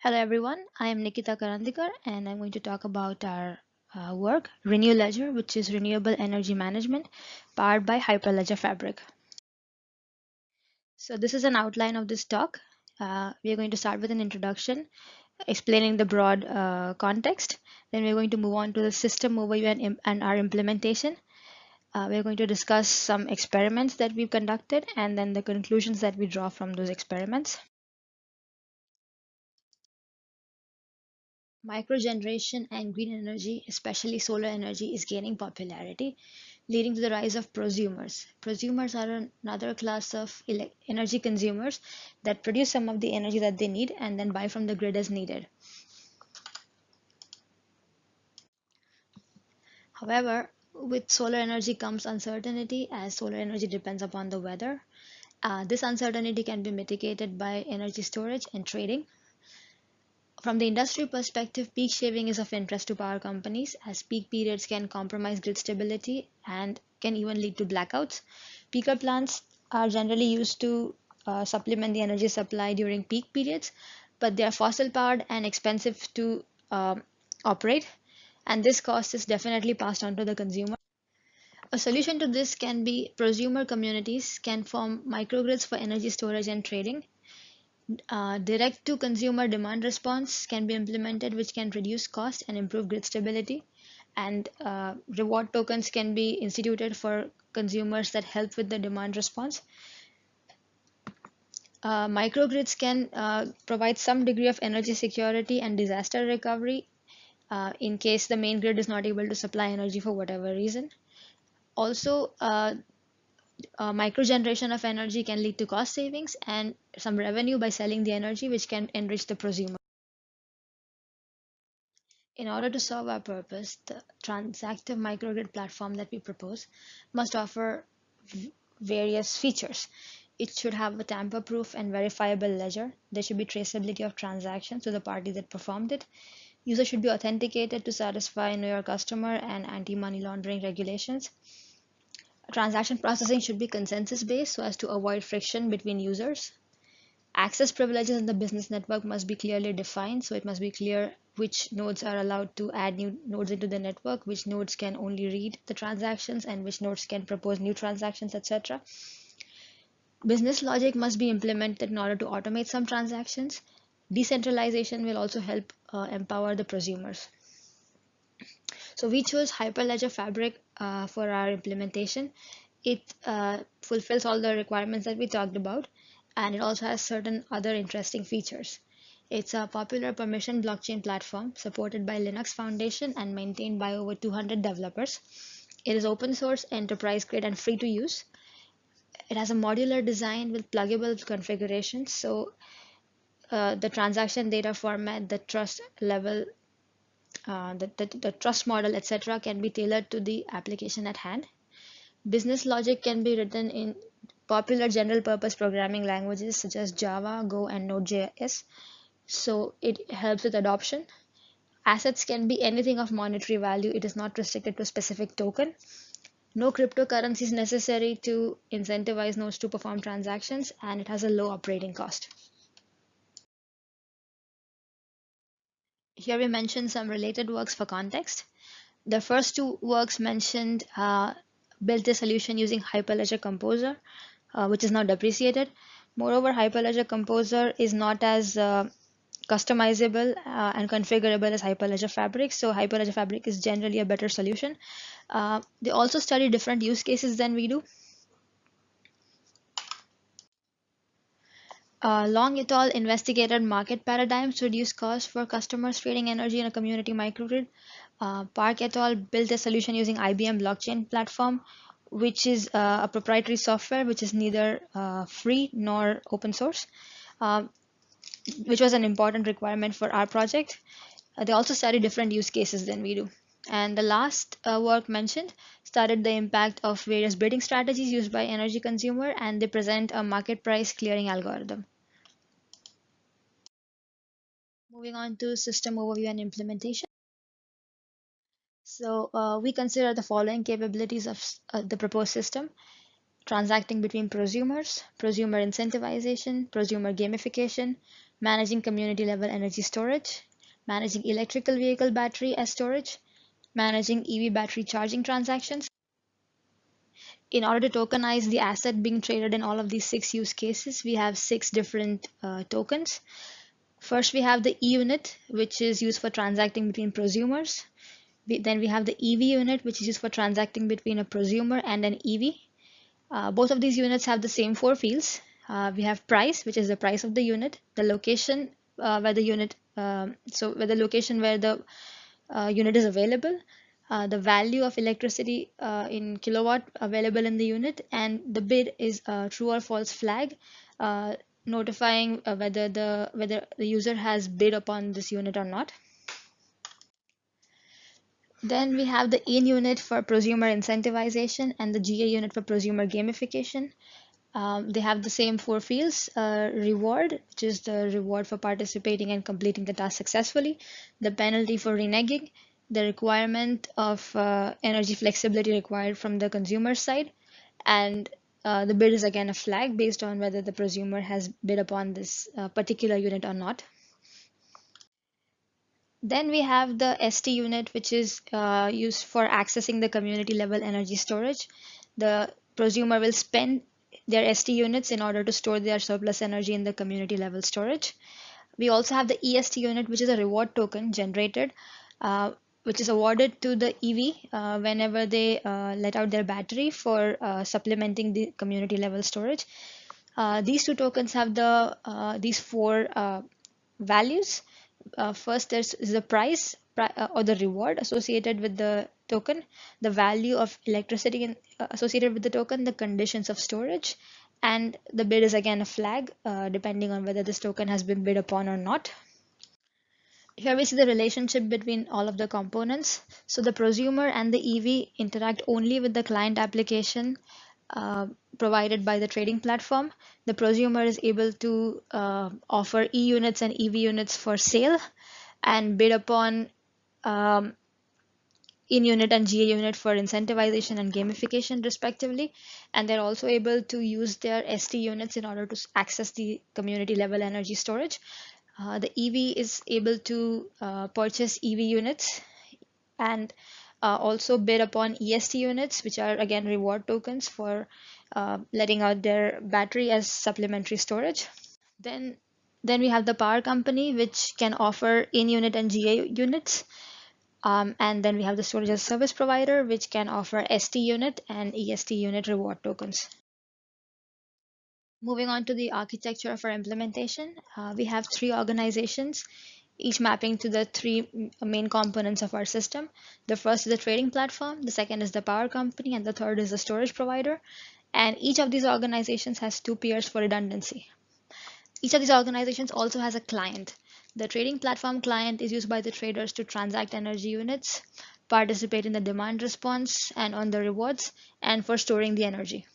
Hello everyone, I am Nikita Karandikar and I'm going to talk about our work, Renew Ledger, which is renewable energy management powered by Hyperledger Fabric. So this is an outline of this talk. We are going to start with an introduction, explaining the broad context. Then we're going to move on to the system overview and our implementation. We're going to discuss some experiments that we've conducted and then the conclusions that we draw from those experiments. Microgeneration and green energy, especially solar energy, is gaining popularity, leading to the rise of prosumers. Prosumers are another class of energy consumers that produce some of the energy that they need and then buy from the grid as needed. However, with solar energy comes uncertainty as solar energy depends upon the weather. This uncertainty can be mitigated by energy storage and trading. From the industry perspective, peak shaving is of interest to power companies as peak periods can compromise grid stability and can even lead to blackouts. Peaker plants are generally used to supplement the energy supply during peak periods, but they are fossil powered and expensive to operate, and this cost is definitely passed on to the consumer. A solution to this can be prosumer communities can form microgrids for energy storage and trading. Direct to consumer demand response can be implemented, which can reduce cost and improve grid stability. And reward tokens can be instituted for consumers that help with the demand response. Microgrids can provide some degree of energy security and disaster recovery in case the main grid is not able to supply energy for whatever reason. Also, microgeneration of energy can lead to cost savings and some revenue by selling the energy, which can enrich the prosumer. In order to serve our purpose, the transactive microgrid platform that we propose must offer various features. It should have a tamper-proof and verifiable ledger. There should be traceability of transactions to the party that performed it. User should be authenticated to satisfy Know Your Customer and anti-money laundering regulations. Transaction processing should be consensus-based so as to avoid friction between users. Access privileges in the business network must be clearly defined, so it must be clear which nodes are allowed to add new nodes into the network, which nodes can only read the transactions, and which nodes can propose new transactions, etc. Business logic must be implemented in order to automate some transactions. Decentralization will also help empower the prosumers. So we chose Hyperledger Fabric for our implementation. It fulfills all the requirements that we talked about, and it also has certain other interesting features. It's a popular permission blockchain platform supported by Linux Foundation and maintained by over 200 developers. It is open source, enterprise grade, and free to use. It has a modular design with pluggable configurations, so the transaction data format, the trust level, the trust model, etc., can be tailored to the application at hand. Business logic can be written in popular general purpose programming languages such as Java, Go, and Node.js, so it helps with adoption. Assets can be anything of monetary value, it is not restricted to a specific token. No cryptocurrency is necessary to incentivize nodes to perform transactions, and it has a low operating cost. Here we mention some related works for context. The first two works mentioned built a solution using Hyperledger Composer, which is now depreciated. Moreover, Hyperledger Composer is not as customizable and configurable as Hyperledger Fabric, so Hyperledger Fabric is generally a better solution. They also study different use cases than we do. Long et al. Investigated market paradigms to reduce costs for customers trading energy in a community microgrid. Park et al. Built a solution using IBM blockchain platform, which is a proprietary software which is neither free nor open source, which was an important requirement for our project. They also study different use cases than we do. And the last work mentioned studied the impact of various bidding strategies used by energy consumer, and they present a market price clearing algorithm. Moving on to system overview and implementation. So we consider the following capabilities of the proposed system: transacting between prosumers, prosumer incentivization, prosumer gamification, managing community level energy storage, managing electrical vehicle battery as storage, managing EV battery charging transactions. In order to tokenize the asset being traded in all of these 6 use cases, we have 6 different tokens. First, we have the E-unit, which is used for transacting between prosumers. Then we have the EV unit, which is used for transacting between a prosumer and an EV. Both of these units have the same 4 fields. We have price, which is the price of the unit, the location where the unit, where the location where the unit is available, the value of electricity in kilowatt available in the unit, and the bid is a true or false flag, notifying whether the user has bid upon this unit or not. Then we have the in unit for prosumer incentivization and the GA unit for prosumer gamification. They have the same 4 fields: reward, which is the reward for participating and completing the task successfully, the penalty for reneging, the requirement of energy flexibility required from the consumer side, and the bid is again a flag based on whether the prosumer has bid upon this particular unit or not. Then we have the ST unit, which is used for accessing the community level energy storage. The prosumer will spend their ST units in order to store their surplus energy in the community level storage. We also have the EST unit, which is a reward token generated, which is awarded to the EV whenever they let out their battery for supplementing the community level storage. These 2 tokens have these 4 values. First, there's the price or the reward associated with the token, the value of electricity associated with the token, the conditions of storage, and the bid is again a flag depending on whether this token has been bid upon or not. Here we see the relationship between all of the components. So the prosumer and the EV interact only with the client application provided by the trading platform. The prosumer is able to offer E units and EV units for sale and bid upon in-unit and GA unit for incentivization and gamification respectively. And they're also able to use their ST units in order to access the community level energy storage. The EV is able to purchase EV units and also bid upon EST units, which are again reward tokens for letting out their battery as supplementary storage. Then we have the power company, which can offer in-unit and GA units. And then we have the storage as a service provider, which can offer ST unit and EST unit reward tokens. Moving on to the architecture of our implementation, we have 3 organizations, each mapping to the 3 main components of our system. The first is the trading platform, the second is the power company, and the third is the storage provider. And each of these organizations has 2 peers for redundancy. Each of these organizations also has a client. The trading platform client is used by the traders to transact energy units, participate in the demand response and earn the rewards, and for storing the energy.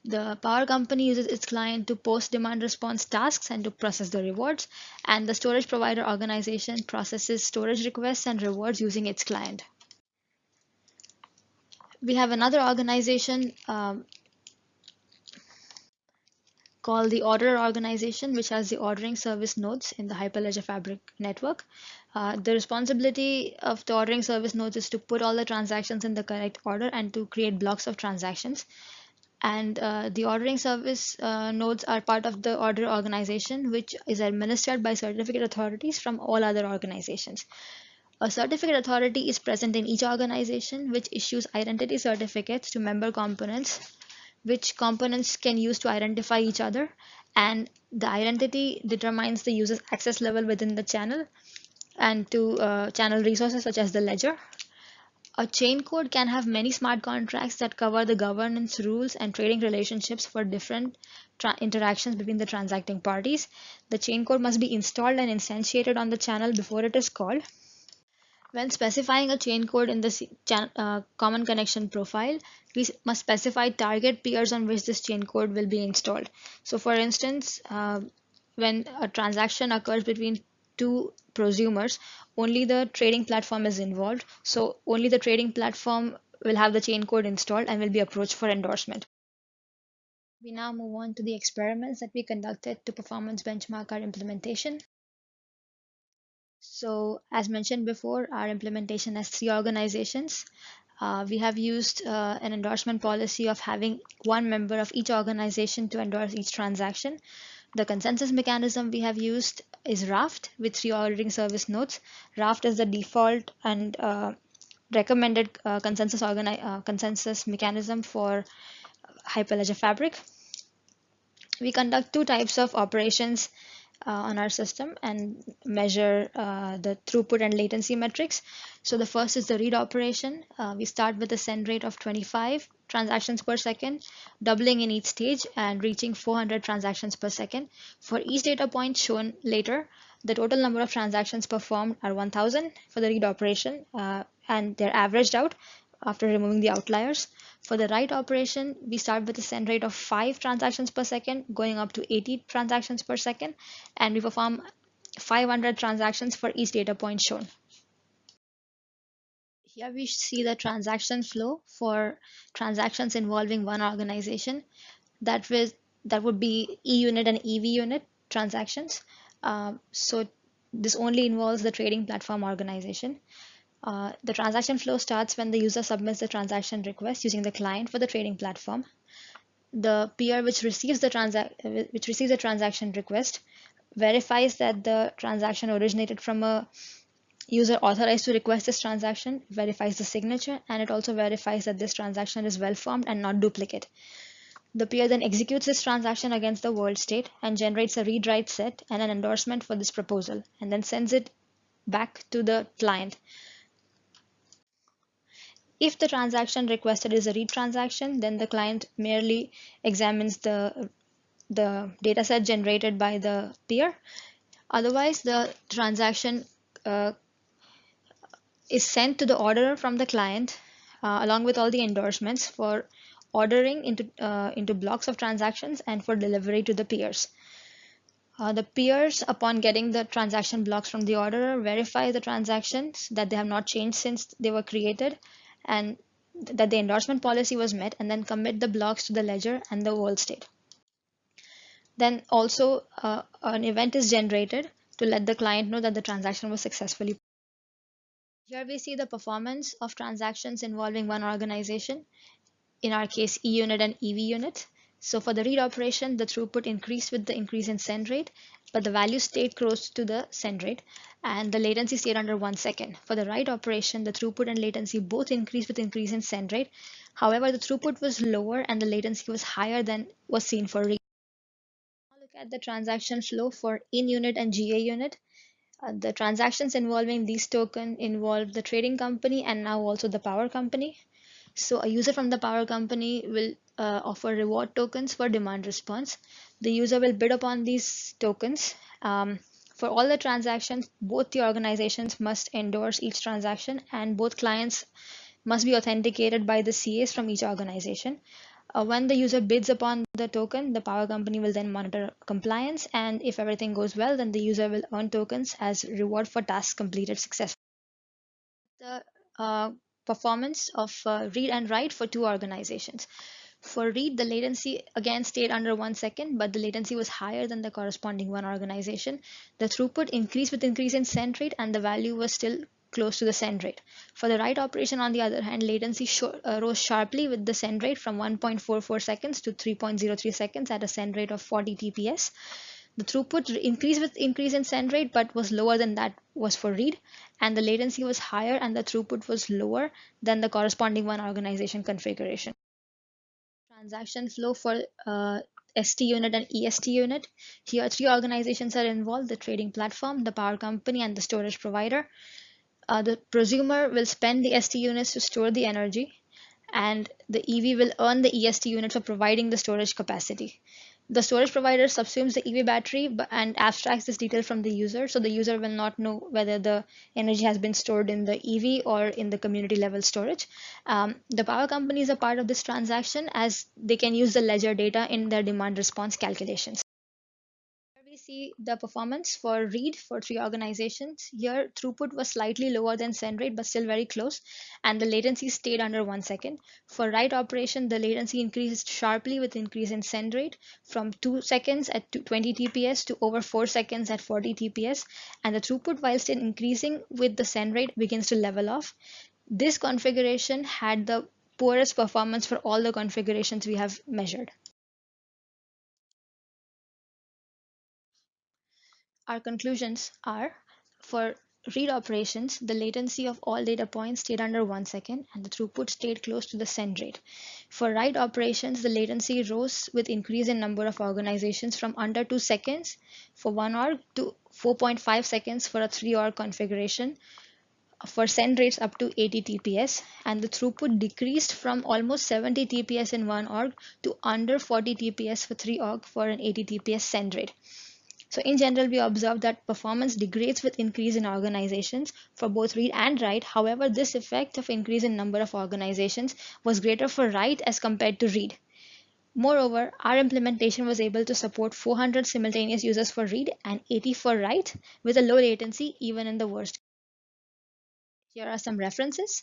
The power company uses its client to post demand response tasks and to process the rewards, and the storage provider organization processes storage requests and rewards using its client. We have another organization called the orderer organization, which has the ordering service nodes in the Hyperledger Fabric network. The responsibility of the ordering service nodes is to put all the transactions in the correct order and to create blocks of transactions. And the ordering service nodes are part of the order organization, which is administered by certificate authorities from all other organizations. A certificate authority is present in each organization, which issues identity certificates to member components, which components can use to identify each other, and the identity determines the user's access level within the channel and to channel resources such as the ledger. A chain code can have many smart contracts that cover the governance rules and trading relationships for different interactions between the transacting parties. The chain code must be installed and instantiated on the channel before it is called. When specifying a chain code in the common connection profile, we must specify target peers on which this chain code will be installed. So for instance, when a transaction occurs between 2 prosumers, only the trading platform is involved. So only the trading platform will have the chain code installed and will be approached for endorsement. We now move on to the experiments that we conducted to performance benchmark our implementation. So, as mentioned before, our implementation has three organizations. We have used an endorsement policy of having one member of each organization to endorse each transaction. The consensus mechanism we have used is Raft with three auditing service nodes. Raft is the default and recommended consensus mechanism for Hyperledger Fabric. We conduct two types of operations on our system and measure the throughput and latency metrics. So the first is the read operation. We start with a send rate of 25 transactions per second, doubling in each stage and reaching 400 transactions per second. For each data point shown later, the total number of transactions performed are 1000 for the read operation, and they're averaged out after removing the outliers. For the write operation, we start with a send rate of 5 transactions per second, going up to 80 transactions per second, and we perform 500 transactions for each data point shown. Here we see the transaction flow for transactions involving one organization. That would be E-unit and EV unit transactions. So this only involves the trading platform organization. The transaction flow starts when the user submits the transaction request using the client for the trading platform. The peer which receives the transaction request verifies that the transaction originated from a user authorized to request this transaction, verifies the signature, and it also verifies that this transaction is well formed and not duplicate. The peer then executes this transaction against the world state and generates a read-write set and an endorsement for this proposal, and then sends it back to the client. If the transaction requested is a read transaction, then the client merely examines the dataset generated by the peer. Otherwise, the transaction is sent to the orderer from the client along with all the endorsements for ordering into blocks of transactions and for delivery to the peers. The peers, upon getting the transaction blocks from the orderer, verify the transactions that they have not changed since they were created and that the endorsement policy was met, and then commit the blocks to the ledger and the world state. Then also an event is generated to let the client know that the transaction was successfully. Here we see the performance of transactions involving one organization, in our case E-unit and EV unit. So for the read operation, the throughput increased with the increase in send rate, but the value stayed close to the send rate and the latency stayed under 1 second. For the write operation, the throughput and latency both increased with increase in send rate. However, the throughput was lower and the latency was higher than was seen for read. Now look at the transaction flow for in-unit and GA unit. The transactions involving these tokens involve the trading company and now also the power company. So a user from the power company will offer reward tokens for demand response. The user will bid upon these tokens. For all the transactions, both the organizations must endorse each transaction and both clients must be authenticated by the CAs from each organization. When the user bids upon the token, the power company will then monitor compliance, and if everything goes well, then the user will earn tokens as reward for tasks completed successfully. The performance of read and write for two organizations. For read, the latency again stayed under 1 second, but the latency was higher than the corresponding one organization. The throughput increased with increase in send rate, and the value was still close to the send rate. For the write operation, on the other hand, latency rose sharply with the send rate from 1.44 seconds to 3.03 seconds at a send rate of 40 TPS. The throughput increased with increase in send rate, but was lower than that was for read, and the latency was higher and the throughput was lower than the corresponding one organization configuration. Transaction flow for ST unit and EST unit. Here, three organizations are involved: the trading platform, the power company, and the storage provider. The prosumer will spend the ST units to store the energy, and the EV will earn the EST units for providing the storage capacity. The storage provider subsumes the EV battery and abstracts this detail from the user, so the user will not know whether the energy has been stored in the EV or in the community level storage. The power company is a part of this transaction as they can use the ledger data in their demand response calculations. Here we see the performance for read for three organizations. Here, throughput was slightly lower than send rate, but still very close, and the latency stayed under 1 second. For write operation, the latency increased sharply with increase in send rate from 2 seconds at 20 TPS to over 4 seconds at 40 TPS, and the throughput, while still increasing with the send rate, begins to level off. This configuration had the poorest performance for all the configurations we have measured. Our conclusions are: for read operations, the latency of all data points stayed under 1 second and the throughput stayed close to the send rate. For write operations, the latency rose with increase in number of organizations from under 2 seconds for one org to 4.5 seconds for a 3 org configuration, for send rates up to 80 TPS, and the throughput decreased from almost 70 TPS in one org to under 40 TPS for 3 org for an 80 TPS send rate. So in general, we observed that performance degrades with increase in organizations for both read and write. However, this effect of increase in number of organizations was greater for write as compared to read. Moreover, our implementation was able to support 400 simultaneous users for read and 80 for write with a low latency even in the worst. Here are some references.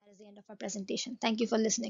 That is the end of our presentation. Thank you for listening.